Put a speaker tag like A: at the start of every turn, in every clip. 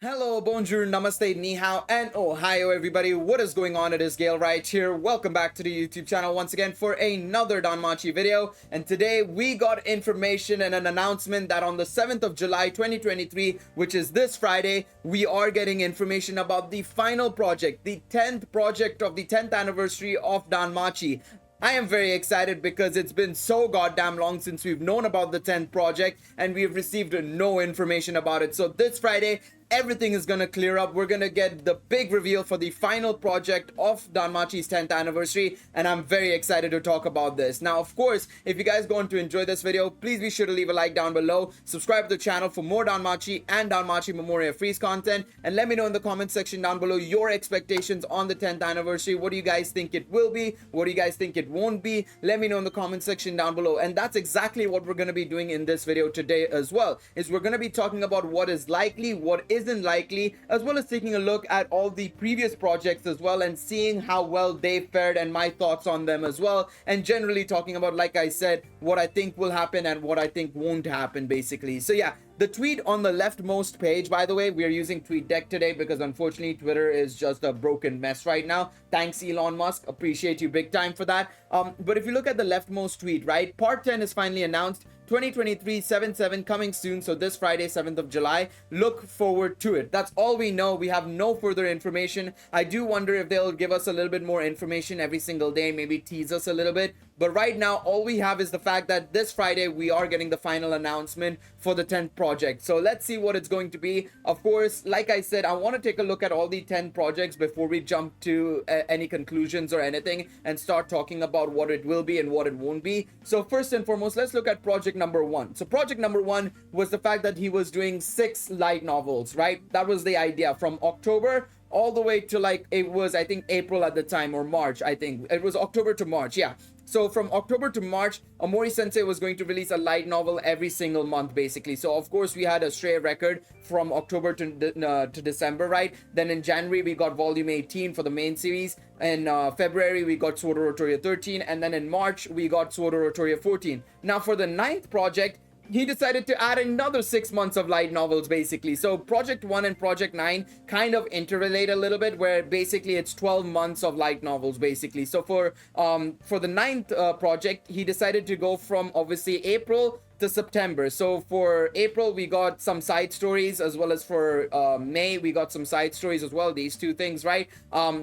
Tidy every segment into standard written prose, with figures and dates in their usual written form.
A: Hello, bonjour, namaste, ni hao, and ohio everybody. What is going on? It is Gale right here. Welcome back to the YouTube channel once again for another Danmachi video. And today we got information and an announcement that on the 7th of July 2023, which is this Friday, we are getting information about the final project, the 10th project of the 10th anniversary of Danmachi. I am very excited because it's been so goddamn long since we've known about the 10th project and we've received no information about it. So this Friday, everything is gonna clear up. We're gonna get the big reveal for the final project of Danmachi's 10th anniversary, and I'm very excited to talk about this. Now, of course, if you guys going to enjoy this video, please be sure to leave a like down below, subscribe to the channel for more Danmachi and Danmachi Memoria Freese content, and let me know in the comment section down below your expectations on the 10th anniversary. What do you guys think it will be? What do you guys think it won't be? Let me know in the comment section down below. And that's exactly what we're gonna be doing in this video today as well, is we're gonna be talking about what is likely, what isn't likely, as well as taking a look at all the previous projects as well and seeing how well they fared and my thoughts on them as well, and generally talking about, like I said, what I think will happen and what I think won't happen basically. So yeah, the tweet on the leftmost page, by the way, we are using TweetDeck today because unfortunately Twitter is just a broken mess right now. Thanks Elon Musk, appreciate you big time for that. But if you look at the leftmost tweet, right, part 10 is finally announced, 2023 7/7 coming soon. So this Friday, 7th of July, look forward to it. That's all we know. We have no further information. I do wonder if they'll give us a little bit more information every single day, maybe tease us a little bit. But right now, all we have is the fact that this Friday, we are getting the final announcement for the 10th project. So let's see what it's going to be. Of course, like I said, I want to take a look at all the 10 projects before we jump to any conclusions or anything and start talking about what it will be and what it won't be. So first and foremost, let's look at project number 1. So project number 1 was the fact that he was doing 6 light novels, right? That was the idea from October all the way to, like, it was, I think, April at the time, or March. I think it was October to March. Yeah. So from October to March, Omori Sensei was going to release a light novel every single month, basically. So of course we had a stray record from October to December, right? Then in January we got volume 18 for the main series. In February we got Sword Art Oratoria 13, and then in March we got Sword Art Oratoria 14. Now for the 9th project, he decided to add another 6 months of light novels, basically. So project 1 and project 9 kind of interrelate a little bit, where basically it's 12 months of light novels, basically. So for the 9th project, he decided to go from obviously April to September. So for April we got some side stories, as well as for May we got some side stories as well. These two things, right?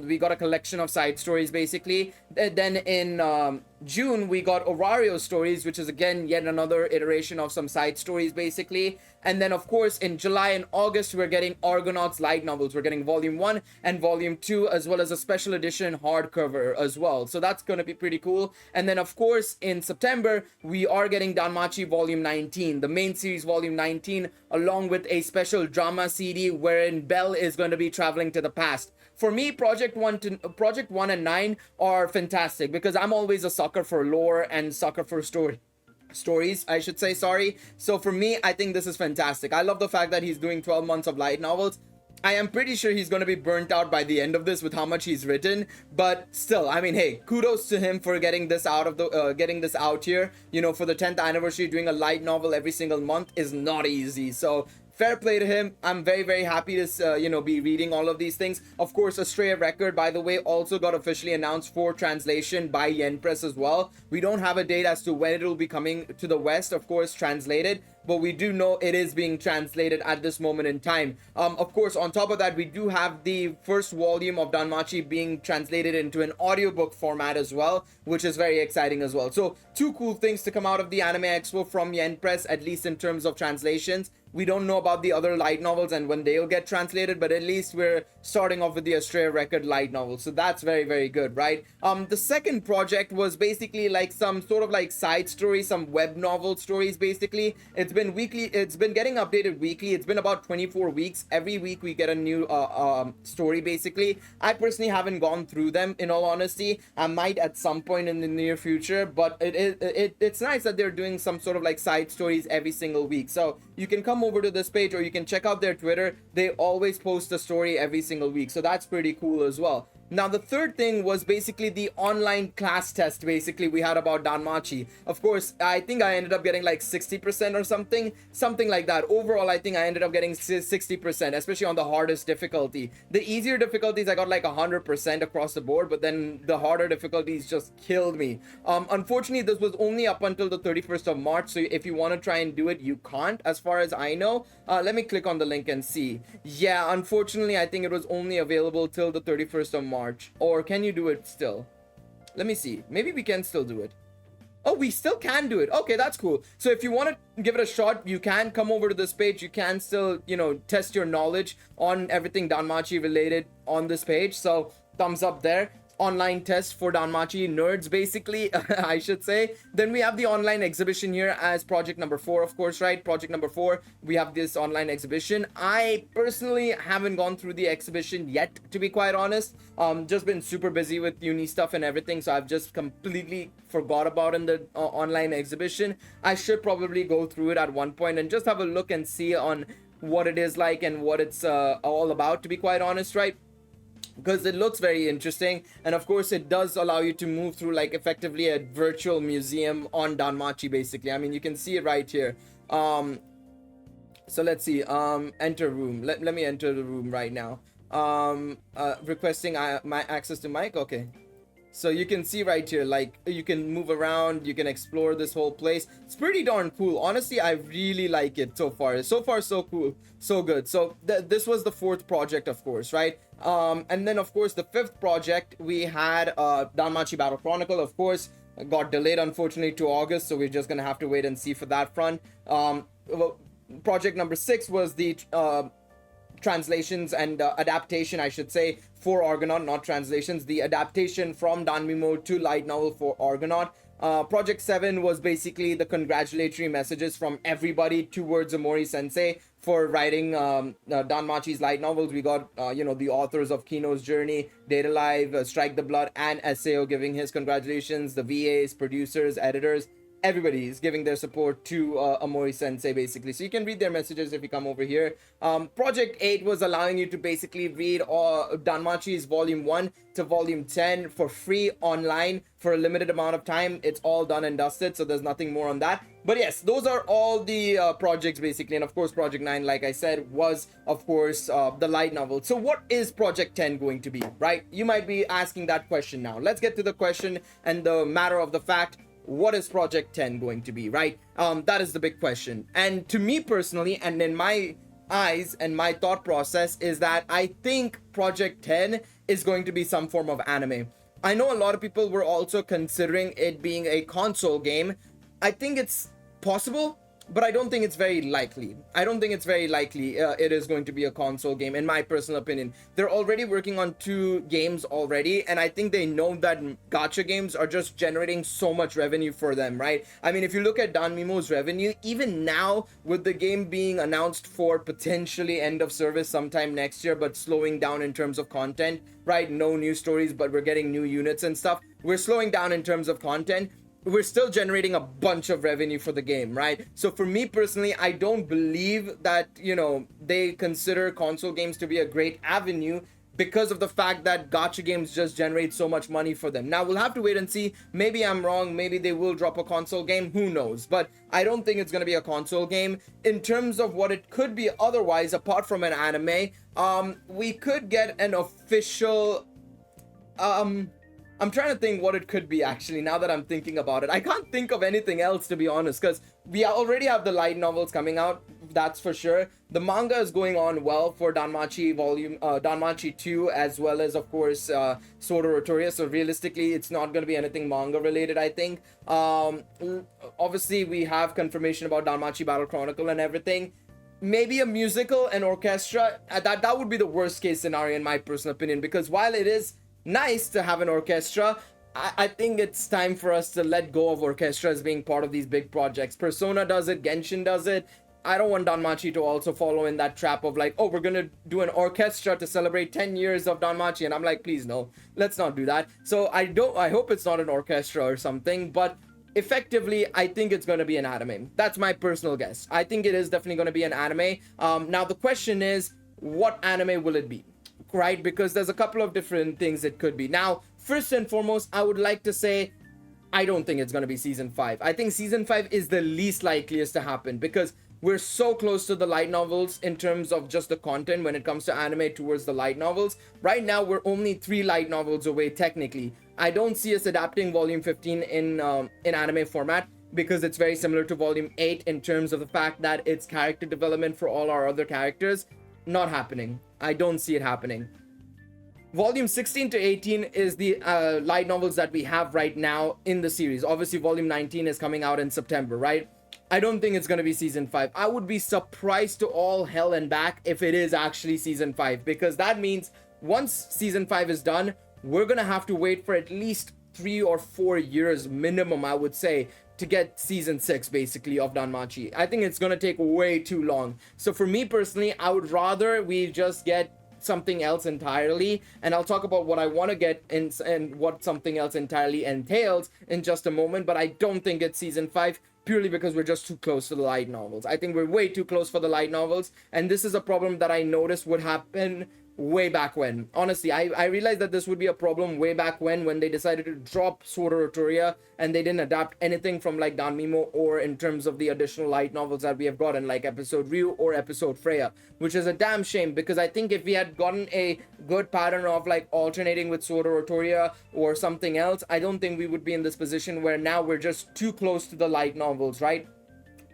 A: We got a collection of side stories, basically. Then in June we got Orario stories, which is again yet another iteration of some side stories, basically. And then of course in July and August we're getting Argonauts light novels. We're getting volume 1 and volume 2, as well as a special edition hardcover as well. So that's going to be pretty cool. And then of course in September we are getting Danmachi volume 19, the main series volume 19, along with a special drama CD wherein Belle is going to be traveling to the past. For me, project 1 and 9 are fantastic because I'm always a sucker for lore and sucker for stories, I should say, sorry. So for me, I think this is fantastic. I love the fact that he's doing 12 months of light novels. I am pretty sure he's going to be burnt out by the end of this with how much he's written, but still, I mean, hey, kudos to him for getting this out of the getting this out here. You know, for the 10th anniversary, doing a light novel every single month is not easy. So fair play to him. I'm very, very happy to, be reading all of these things. Of course, Astrea Record, by the way, also got officially announced for translation by Yen Press as well. We don't have a date as to when it will be coming to the West, of course, translated, but we do know it is being translated at this moment in time. Of course, on top of that, we do have the first volume of Danmachi being translated into an audiobook format as well, which is very exciting as well. So two cool things to come out of the Anime Expo from Yen Press, at least in terms of translations. We don't know about the other light novels and when they'll get translated, but at least we're starting off with the Astrea Record light novel. So that's very, very good, right? The second project was basically like some sort of like side story, some web novel stories, basically. It's been weekly. It's been getting updated weekly. It's been about 24 weeks. Every week we get a new story, basically. I personally haven't gone through them, in all honesty. I might at some point in the near future, but it's nice that they're doing some sort of like side stories every single week. So you can come over to this page, or you can check out their Twitter. They always post a story every single week, so that's pretty cool as well. Now, the third thing was basically the online class test basically we had about Danmachi. Of course, I think I ended up getting like 60% or something like that. Overall, I think I ended up getting 60%, especially on the hardest difficulty. The easier difficulties, I got like 100% across the board, but then the harder difficulties just killed me. Unfortunately, this was only up until the 31st of March, so if you want to try and do it, you can't, as far as I know. Let me click on the link and see. Yeah, unfortunately, I think it was only available till the 31st of March. Or can you do it still? Let me see. Maybe we can still do it. Oh, we still can do it. Okay, that's cool. So if you want to give it a shot, you can come over to this page. You can still, test your knowledge on everything Danmachi related on this page. So thumbs up there. Online test for Danmachi nerds, basically, I should say. Then we have the online exhibition here as project number 4, of course, right? Project number 4, we have this online exhibition. I personally haven't gone through the exhibition yet, to be quite honest. Just been super busy with uni stuff and everything, so I've just completely forgot about in the online exhibition. I should probably go through it at one point and just have a look and see on what it is like and what it's all about, to be quite honest, right? Because it looks very interesting, and of course it does allow you to move through like effectively a virtual museum on Danmachi, basically. I mean, you can see it right here. So let's see, enter room. Let me enter the room right now. Requesting my access to mic. Okay, so you can see right here, like, you can move around, you can explore this whole place. It's pretty darn cool. Honestly, I really like it so far. So far, so cool, so good. So this was the 4th project, of course, right? And then, of course, the 5th project, we had Danmachi Battle Chronicle, of course. Got delayed, unfortunately, to August, so we're just gonna have to wait and see for that front. Project number 6 was the translations and adaptation, I should say, for Argonaut, not translations, the adaptation from danmemo to light novel for Argonaut. Project 7 was basically the congratulatory messages from everybody towards Omori Sensei for writing Danmachi's light novels. We got, the authors of Kino's Journey, Date Alive, Strike the Blood, and SAO giving his congratulations, the VAs, producers, editors. Everybody is giving their support to Omori Sensei, basically. So you can read their messages if you come over here. Project 8 was allowing you to basically read Danmachi's Volume 1 to Volume 10 for free online for a limited amount of time. It's all done and dusted, so there's nothing more on that. But yes, those are all the projects, basically. And of course, Project 9, like I said, was, of course, the light novel. So what is Project 10 going to be, right? You might be asking that question now. Let's get to the question and the matter of the fact. What is Project 10 going to be, right? That is the big question. And to me personally, and in my eyes and my thought process, is that I think Project 10 is going to be some form of anime. I know a lot of people were also considering it being a console game. I think it's possible, but I don't think it's very likely. It is going to be a console game, in my personal opinion. They're already working on 2 games already, and I think they know that gacha games are just generating so much revenue for them, right? I mean, if you look at danmemo's revenue, even now, with the game being announced for potentially end of service sometime next year, but slowing down in terms of content, right? No new stories, but we're getting new units and stuff. We're slowing down in terms of content. We're still generating a bunch of revenue for the game, right? So for me personally, I don't believe that, they consider console games to be a great avenue because of the fact that gacha games just generate so much money for them. Now, we'll have to wait and see. Maybe I'm wrong. Maybe they will drop a console game. Who knows? But I don't think it's going to be a console game. In terms of what it could be otherwise, apart from an anime, we could get an official... I'm trying to think what it could be, actually, now that I'm thinking about it. I can't think of anything else, to be honest, because we already have the light novels coming out, that's for sure. The manga is going on well for Danmachi 2, as well as, of course, Sword of Rotoria. So realistically, it's not going to be anything manga related, I think. Obviously, we have confirmation about Danmachi Battle Chronicle and everything. Maybe a musical and orchestra. That would be the worst case scenario, in my personal opinion, because while it is nice to have an orchestra, I think it's time for us to let go of orchestra as being part of these big projects. Persona does it, Genshin does it. I don't want Danmachi to also follow in that trap of like, oh, we're gonna do an orchestra to celebrate 10 years of Danmachi, and I'm like, please no, let's not do that. So I hope it's not an orchestra or something, but effectively, I think it's going to be an anime. That's my personal guess. I think it is definitely going to be an anime. Now the question is, what anime will it be? right? Because there's a couple of different things it could be. Now, first and foremost, I would like to say I don't think it's going to be season 5. I think season 5 is the least likeliest to happen because we're so close to the light novels in terms of just the content when it comes to anime towards the light novels. Right now, we're only 3 light novels away technically. I don't see us adapting volume 15 in anime format because it's very similar to volume 8 in terms of the fact that it's character development for all our other characters. Not happening. I don't see it happening. Volume 16 to 18 is the light novels that we have right now in the series. Obviously, volume 19 is coming out in September, right? I don't think it's going to be season 5. I would be surprised to all hell and back if it is actually season 5, because that means once season 5 is done, we're going to have to wait for at least 3 or 4 years minimum, I would say, to get season 6 basically of Danmachi. I think it's going to take way too long. So for me personally, I would rather we just get something else entirely, and I'll talk about what I want to get and what something else entirely entails in just a moment. But I don't think it's season 5 purely because we're just too close to the light novels. I think we're way too close for the light novels, and this is a problem that I noticed would happen way back when. Honestly, I realized that this would be a problem way back when they decided to drop Sword Art Online and they didn't adapt anything from like danmemo or in terms of the additional light novels that we have gotten, like episode Ryu or episode Freya, which is a damn shame, because I think if we had gotten a good pattern of like alternating with Sword Art Online or something else, I don't think we would be in this position where now we're just too close to the light novels, right?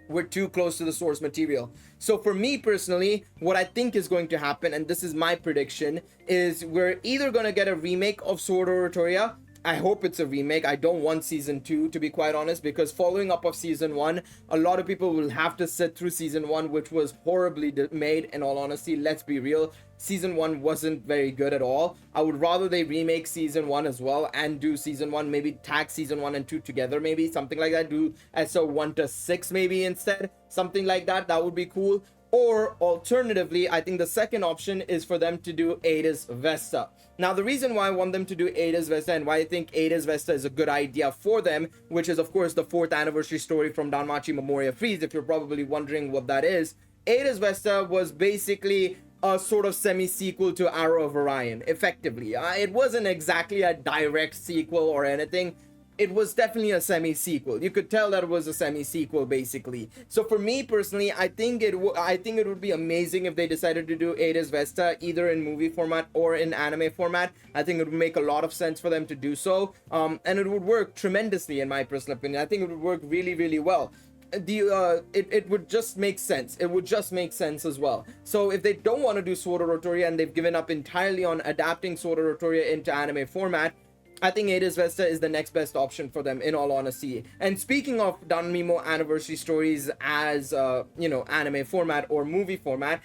A: We're too close to the source material. So for me personally, what I think is going to happen, and this is my prediction, is we're either going to get a remake of Sword Art Online. I hope it's a remake. I don't want season 2, to be quite honest, because following up of season 1, a lot of people will have to sit through season 1, which was horribly made. In all honesty, let's be real, season 1 wasn't very good at all. I would rather they remake season 1 as well and do season 1, maybe tag season 1 and 2 together, maybe something like that. Do SO 1 to 6 maybe instead, something like that. That would be cool. Or alternatively, I think the second option is for them to do Ada's Vesta. Now, the reason why I want them to do Ada's Vesta and why I think Ada's Vesta is a good idea for them, which is of course the 4th anniversary story from Danmachi Memoria Freese, if you're probably wondering what that is. Ada's Vesta was basically a sort of semi-sequel to Arrow of Orion, effectively. It wasn't exactly a direct sequel or anything. It was definitely a semi-sequel. You could tell that it was a semi-sequel basically. So for me personally, I think it would be amazing if they decided to do Ada's Vesta either in movie format or in anime format. I think it would make a lot of sense for them to do so, and it would work tremendously in my personal opinion. I think it would work really, really well. It would just make sense. It would just make sense as well. So if they don't want to do Sword Art Online and they've given up entirely on adapting Sword Art Online into anime format, I think Ada's Vesta is the next best option for them, in all honesty. And speaking of danmemo anniversary stories as anime format or movie format,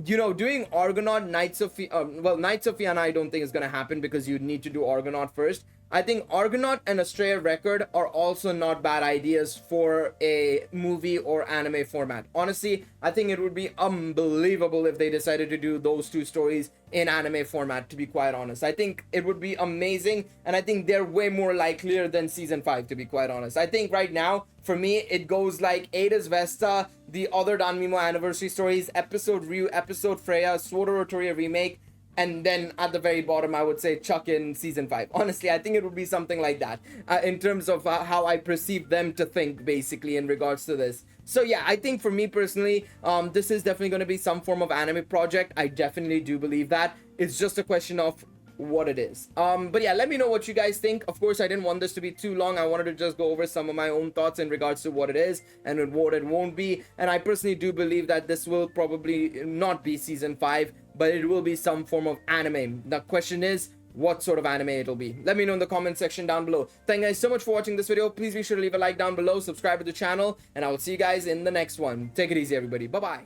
A: doing Argonaut, Knights of Knights of Fianna I don't think is going to happen because you need to do Argonaut first. I think Argonaut and Astrea Record are also not bad ideas for a movie or anime format. Honestly, I think it would be unbelievable if they decided to do those 2 stories in anime format, to be quite honest. I think it would be amazing, and I think they're way more likelier than season 5, to be quite honest. I think right now, for me, it goes like Ada's Vesta, the other danmemo anniversary stories, episode Ryu, episode Freya, Sword Art Online remake, and then at the very bottom, I would say chuck in season 5. Honestly, I think it would be something like that in terms of how I perceive them to think, basically, in regards to this. So yeah, I think for me personally, this is definitely going to be some form of anime project. I definitely do believe that. It's just a question of what it is. But yeah, let me know what you guys think. Of course, I didn't want this to be too long. I wanted to just go over some of my own thoughts in regards to what it is and what it won't be. And I personally do believe that this will probably not be season 5, but it will be some form of anime. The question is, what sort of anime it'll be. Let me know in the comment section down below. Thank you guys so much for watching this video. Please be sure to leave a like down below, subscribe to the channel, and I will see you guys in the next one. Take it easy, everybody. Bye-bye.